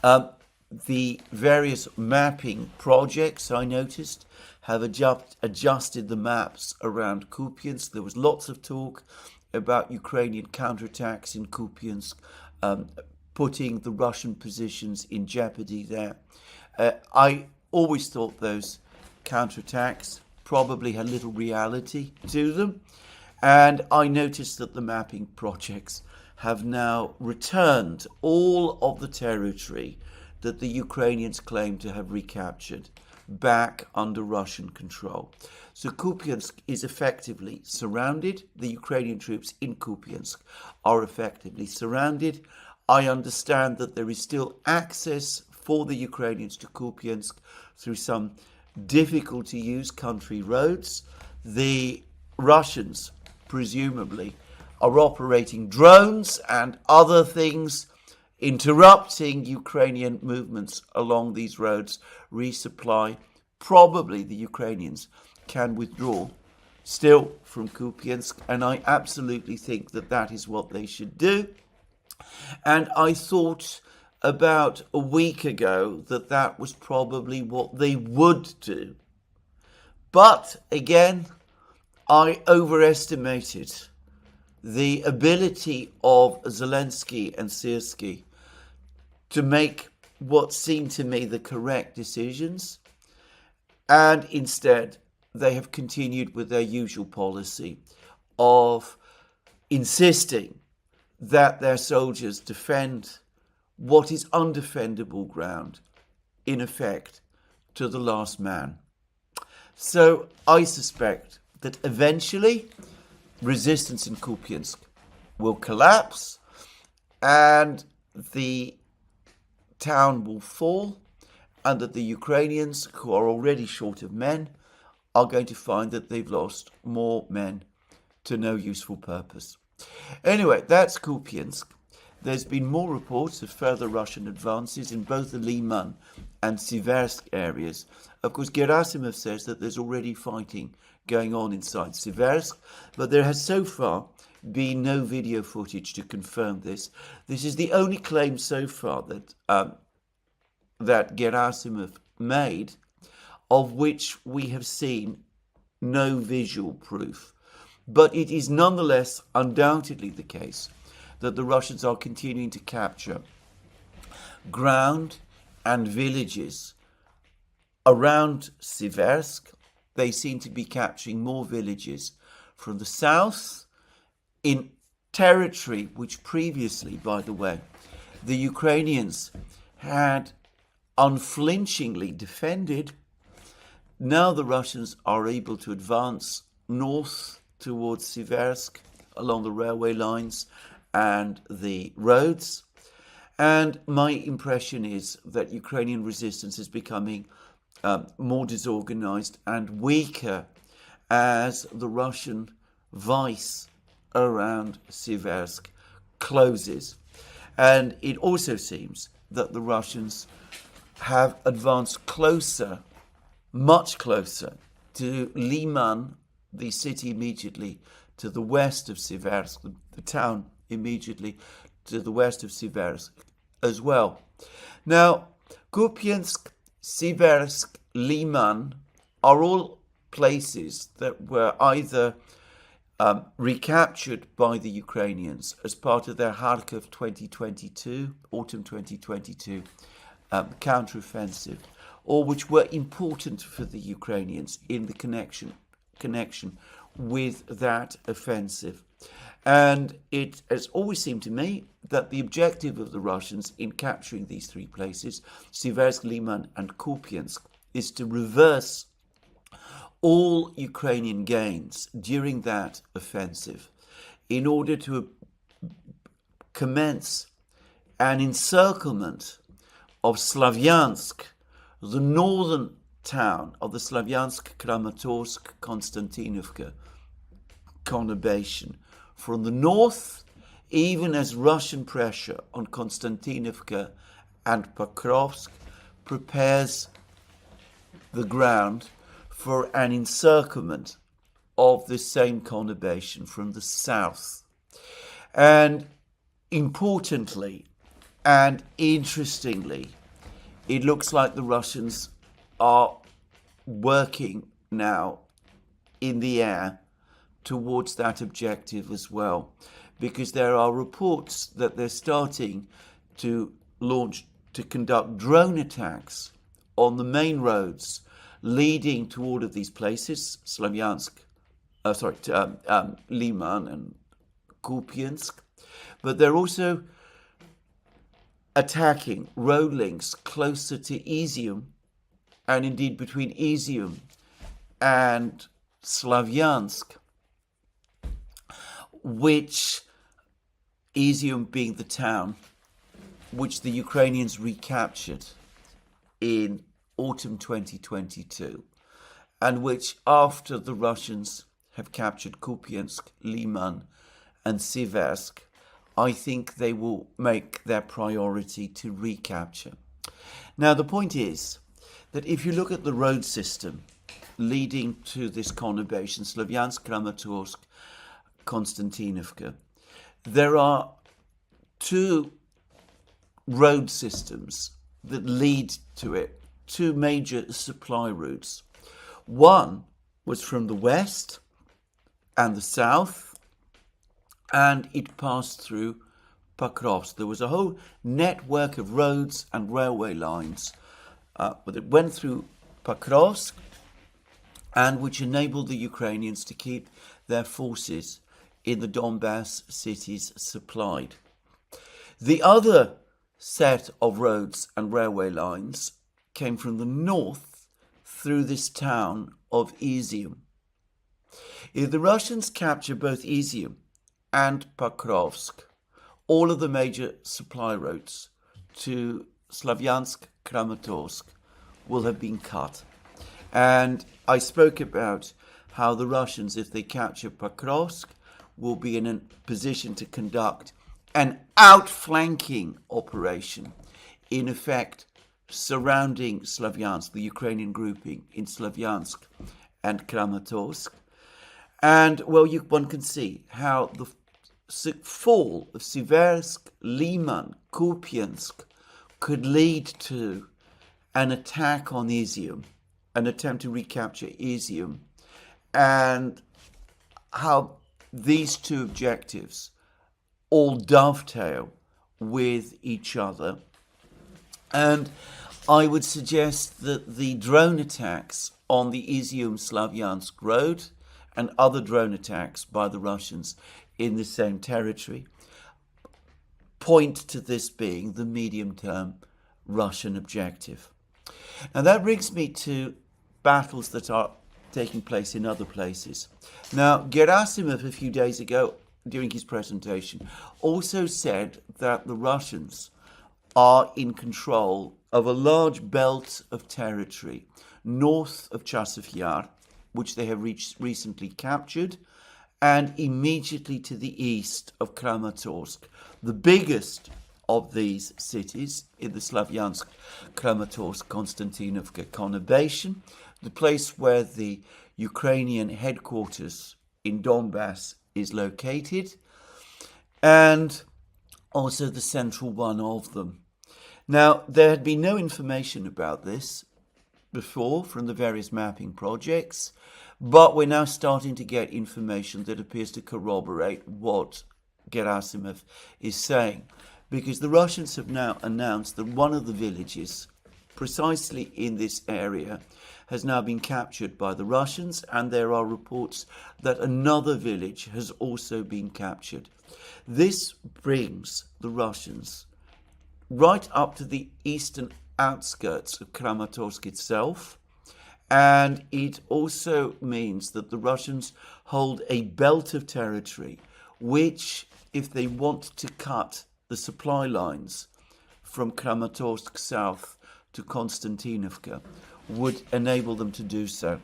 The various mapping projects, I noticed, have adjusted the maps around Kupiansk. There was lots of talk about Ukrainian counterattacks in Kupiansk, putting the Russian positions in jeopardy there. I always thought those counterattacks probably had little reality to them. And I noticed that the mapping projects have now returned all of the territory that the Ukrainians claim to have recaptured back under Russian control. So Kupiansk is effectively surrounded. The Ukrainian troops in Kupiansk are effectively surrounded. I understand that there is still access for the Ukrainians to Kupiansk through some difficult to use country roads. The Russians, presumably, are operating drones and other things, interrupting Ukrainian movements along these roads, resupply. Probably the Ukrainians can withdraw still from Kupiansk, and I absolutely think that that is what they should do. And I thought about a week ago that that was probably what they would do. But again, I overestimated the ability of Zelensky and Syrskyi to make what seemed to me the correct decisions, and instead they have continued with their usual policy of insisting that their soldiers defend what is undefendable ground, in effect, to the last man. So I suspect that eventually resistance in Kupiansk will collapse and the town will fall, and that the Ukrainians, who are already short of men, are going to find that they've lost more men to no useful purpose. Anyway, that's Kupiansk. There's been more reports of further Russian advances in both the Liman and Siversk areas. Of course, Gerasimov says that there's already fighting going on inside Siversk, but there has so far been no video footage to confirm this. This is the only claim so far that Gerasimov made, of which we have seen no visual proof. But it is nonetheless undoubtedly the case that the Russians are continuing to capture ground and villages around Siversk. They seem to be capturing more villages from the south in territory which previously, by the way, the Ukrainians had unflinchingly defended. Now the Russians are able to advance north towards Siversk along the railway lines and the roads. And my impression is that Ukrainian resistance is becoming more disorganized and weaker as the Russian vice around Siversk closes. And it also seems that the Russians have advanced closer, much closer, to Liman, the city immediately to the west of Siversk, the town immediately to the west of Siversk as well. Now, Kupiansk, Siversk, Liman are all places that were either recaptured by the Ukrainians as part of their Kharkov 2022, autumn 2022 counteroffensive, or which were important for the Ukrainians in the connection with that offensive. And it has always seemed to me that the objective of the Russians in capturing these three places, Siversk, Liman and Kupiansk, is to reverse all Ukrainian gains during that offensive in order to commence an encirclement of Slavyansk, the northern town of the Slavyansk-Kramatorsk-Konstantinovka conurbation. From the north, even as Russian pressure on Konstantinovka and Pokrovsk prepares the ground for an encirclement of the same conurbation from the south. And importantly and interestingly, it looks like the Russians are working now in the air towards that objective as well, because there are reports that they're starting to conduct drone attacks on the main roads leading to all of these places, Liman and Kupiansk, but they're also attacking road links closer to Izium, and indeed between Izium and Slavyansk, which Izium being the town which the Ukrainians recaptured in autumn 2022, and which after the Russians have captured Kupiansk, Liman and Siversk, I think they will make their priority to recapture. Now the point is that if you look at the road system leading to this conurbation, Slavyansk, Kramatorsk, Konstantinovka, there are two road systems that lead to it, two major supply routes. One was from the west and the south, and it passed through Pokrovsk. There was a whole network of roads and railway lines that went through Pokrovsk and which enabled the Ukrainians to keep their forces in the Donbass cities supplied. The other set of roads and railway lines came from the north through this town of Izium. If the Russians capture both Izium and Pokrovsk, all of the major supply routes to Slavyansk, Kramatorsk will have been cut. And I spoke about how the Russians, if they capture Pokrovsk, will be in a position to conduct an outflanking operation, in effect surrounding Slavyansk, the Ukrainian grouping in Slavyansk and Kramatorsk. And, well, one can see how the fall of Siversk, Liman, Kupiansk could lead to an attack on Izium, an attempt to recapture Izium, and how these two objectives all dovetail with each other. And I would suggest that the drone attacks on the Izium-Slavyansk road and other drone attacks by the Russians in the same territory point to this being the medium-term Russian objective. Now that brings me to battles that are taking place in other places. Now, Gerasimov a few days ago during his presentation also said that the Russians are in control of a large belt of territory north of Chasiv Yar, which they have recently captured, and immediately to the east of Kramatorsk, the biggest of these cities in the Slavyansk, Kramatorsk, Konstantinovka conurbation, the place where the Ukrainian headquarters in Donbass is located, and also the central one of them. Now, there had been no information about this before from the various mapping projects, but we're now starting to get information that appears to corroborate what Gerasimov is saying. because the Russians have now announced that one of the villages, precisely in this area, has now been captured by the Russians, and there are reports that another village has also been captured. This brings the Russians right up to the eastern outskirts of Kramatorsk itself, and it also means that the Russians hold a belt of territory which, if they want to cut the supply lines from Kramatorsk south to Konstantinovka, would enable them to do so.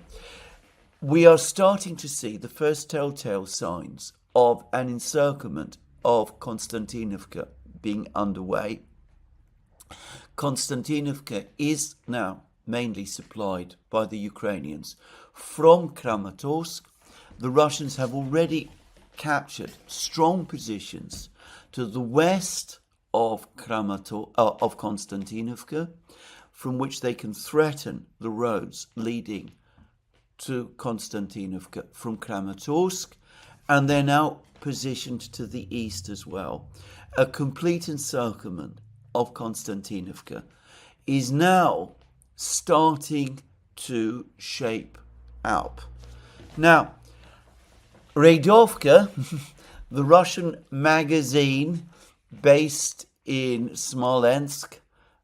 We are starting to see the first telltale signs of an encirclement of Konstantinovka being underway. Konstantinovka is now mainly supplied by the Ukrainians from Kramatorsk. The Russians have already captured strong positions to the west of Konstantinovka, from which they can threaten the roads leading to Konstantinovka from Kramatorsk, and they're now positioned to the east as well. A complete encirclement of Konstantinovka is now starting to shape up. Now, Raydovka, the Russian magazine based in Smolensk,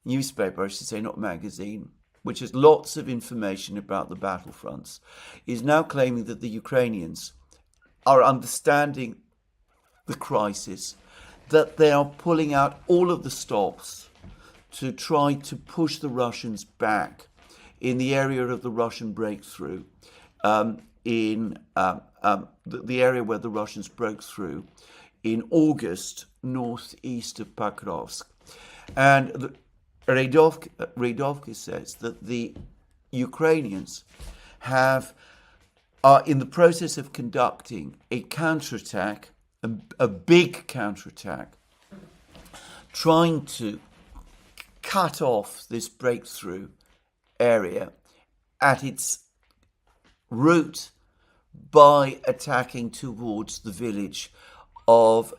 newspaper, I should say, not magazine, which has lots of information about the battlefronts, is now claiming that the Ukrainians are understanding the crisis, that they are pulling out all of the stops to try to push the Russians back in the area of the Russian breakthrough, the area where the Russians broke through in August, northeast of Pakrovsk. And Raydovka says that the Ukrainians are in the process of conducting a counterattack, a big counterattack, trying to cut off this breakthrough area at its route by attacking towards the village of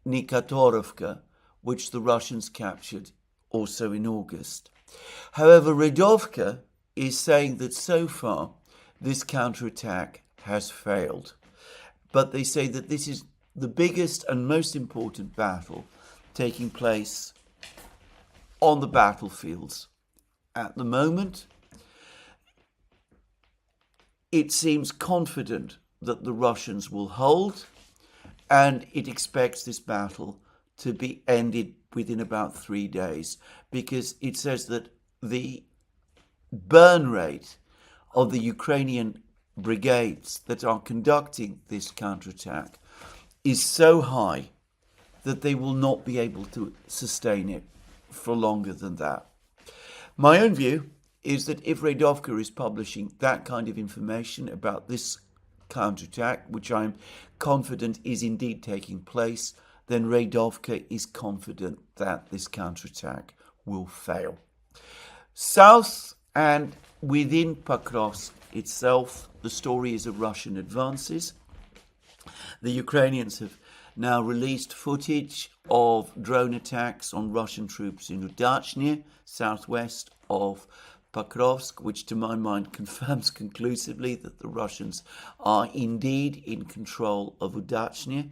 Nikatorovka, which the Russians captured also in August. However, Raydovka is saying that so far this counterattack has failed. But they say that this is the biggest and most important battle taking place on the battlefields at the moment. It seems confident that the Russians will hold, and it expects this battle to be ended within about 3 days, because it says that the burn rate of the Ukrainian brigades that are conducting this counterattack is so high that they will not be able to sustain it for longer than that. My own view is that if Raydovka is publishing that kind of information about this counterattack, which I'm confident is indeed taking place, then Raydovka is confident that this counterattack will fail. South and within Pakrovsk itself, the story is of Russian advances. The Ukrainians have now released footage of drone attacks on Russian troops in Udachny, southwest of Pakrovsk, which to my mind confirms conclusively that the Russians are indeed in control of Udachny.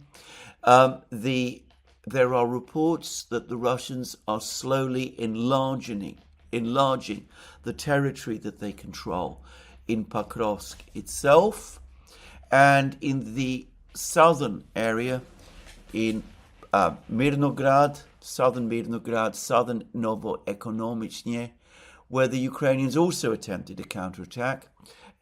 There are reports that the Russians are slowly enlarging the territory that they control in Pakrovsk itself, and in the southern area, in Mirnograd, southern Novoekonomichny, where the Ukrainians also attempted a counterattack.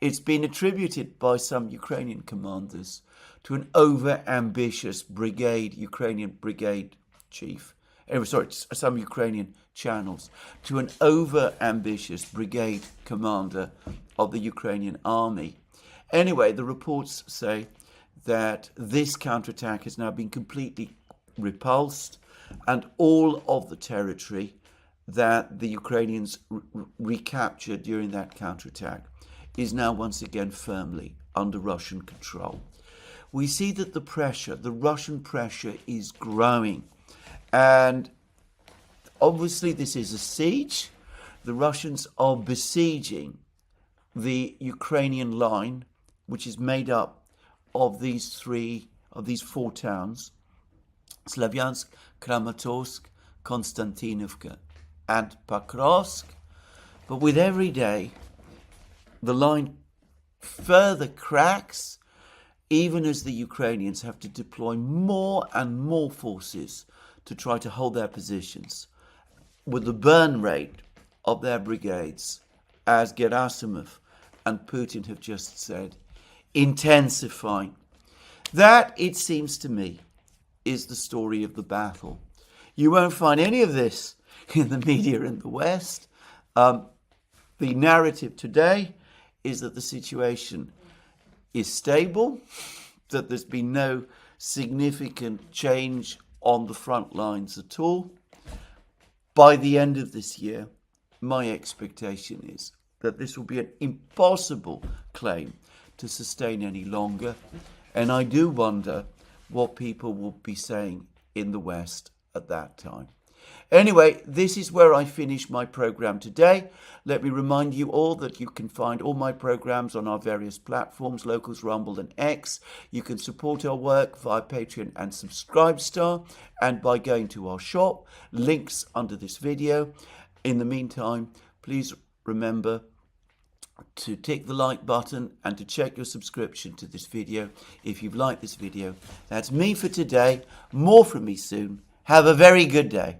It's been attributed by some Ukrainian commanders to an over-ambitious Ukrainian brigade chief. Some Ukrainian channels, to an over-ambitious brigade commander of the Ukrainian army. Anyway, the reports say that this counterattack has now been completely repulsed, and all of the territory that the Ukrainians recaptured during that counterattack is now once again firmly under Russian control. We see that the Russian pressure is growing, And obviously this is a siege. The Russians are besieging the Ukrainian line, which is made up of these four towns: Slavyansk, Kramatorsk, Konstantinovka, and Pokrovsk. But with every day, the line further cracks, even as the Ukrainians have to deploy more and more forces to try to hold their positions, with the burn rate of their brigades, as Gerasimov and Putin have just said, intensifying. That, it seems to me, is the story of the battle. You won't find any of this in the media in the West. The narrative today is that the situation is stable, that there's been no significant change on the front lines at all. By the end of this year, my expectation is that this will be an impossible claim to sustain any longer. And I do wonder what people will be saying in the West at that time. Anyway, this is where I finish my program today. Let me remind you all that you can find all my programs on our various platforms, Locals, Rumble and X. You can support our work via Patreon and Subscribestar, and by going to our shop, links under this video. In the meantime, please remember to tick the like button and to check your subscription to this video if you've liked this video. That's me for today. More from me soon. Have a very good day.